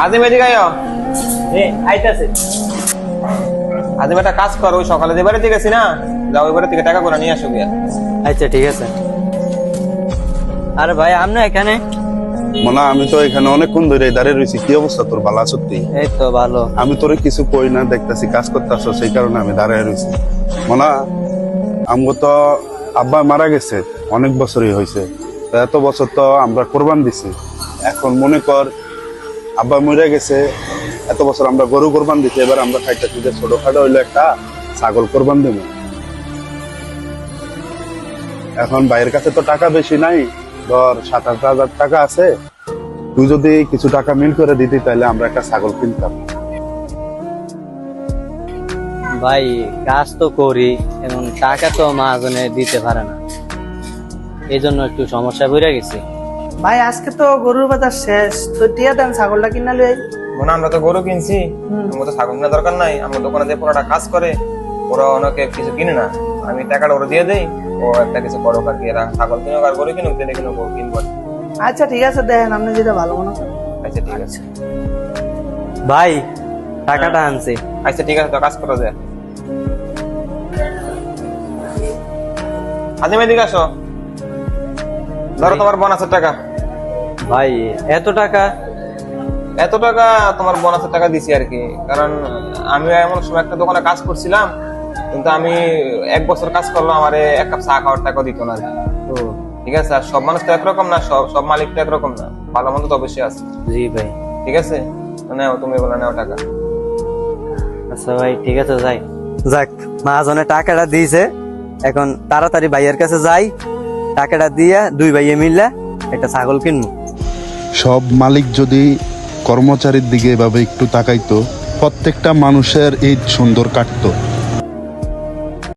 আজিম এদিকে আয়। আইতাছে। আজিম একটা কাজ কর, ওই সকালে যে বাড়িতে গেছি না, যাও ওই বাড়ি থেকে টাকা করে নিয়ে আসো গিয়া। আচ্ছা ঠিক আছে। আরে ভাই আপনি এখানে? মনা, আমি তো এখানে অনেকক্ষণ ধরে দাঁড়িয়ে রয়েছি। কি অবস্থা তোর? ভালো আছো তুই? এই তো ভালো। আমি তোরে কিছু কই না, দেখতেছি কাজ করতে আসো, সেই কারণে আমি দাঁড়িয়ে রয়েছি। মনা, আমগো তো আব্বা মারা গেছে, অনেক বছরই হয়েছে। তো এত বছর তো আমরা কোরবান দিছি। এখন মনে কর আব্বা মরে গেছে, এত বছর আমরা গরু কোরবান দিছি, এবার আমরা খাইতেছি যে ছোটখাটো হইলো একটা ছাগল কোরবান দেব। এখন ভাইয়ের কাছে তো টাকা বেশি নাই, ধর 7-8 হাজার টাকা আছে। তুই যদি কিছু টাকা মিল করে দিতি তাহলে আমরা একটা ছাগল কিনতাম। ভাই কাজ তো করি, এবং টাকা তো মহাজনে দিতে পারে না, এই জন্য একটু সমস্যায় পড়ে গেছি। ভাই আজকে তো গরুর বাজার শেষ, তো টিয়া দেন ছাগলটা কিনা লই। মনে আমরা তো গরু কিনছি, আমার তো ছাগল কেনার দরকার নাই। আমার দোকানে যে পুরোটা কাজ করে, ওরা অনেকে কিছু কিনে না, আমি টাকাটা ওরা দিয়ে দেই, ও একটা কিছু করো আর কি। এরা ছাগল কিনুক আর গরু কিনুক, দিলে কিনুক, গরু কিনবো। আচ্ছা ঠিক আছে, দেখেন আপনি যেটা ভালো মনে করেন। আচ্ছা ঠিক আছে। ভাই টাকাটা আনছি। আচ্ছা ঠিক আছে, তো কাজ করা যায়। আজিম এদিকে আসো, ধরো তোমার বোনাসের টাকা। ভাই এত টাকা? এত টাকা তোমার বোনাসের টাকা দিছি আর কি, কারণ আমি এমন সময় একটা দোকানে কাজ করছিলাম, কিন্তু আমি 1 বছর কাজ করলাম, আমার 1 কাপ চা খাওয়ার টাকা দিত না আর কি। ও ঠিক আছে, আর সব মানুষ তো একরকম না, সব মালিক তো একরকম না, ভালো মন্দ তো অবশ্যই আছে। জি ভাই। ঠিক আছে, নাও তুমি বলে নাও টাকা। আচ্ছা ভাই ঠিক আছে, যাই। যাক, মহাজনে টাকাটা দিয়েছে, এখন তাড়াতাড়ি ভাইয়ের কাছে যাই, টাকাটা দিয়ে 2 ভাইয়ে মিললে একটা ছাগল কিনবো। সব মালিক যদি কর্মচারীর দিকে এভাবে একটু তাকাইতো, প্রত্যেকটা মানুষের ঈদ সুন্দর কাটতো।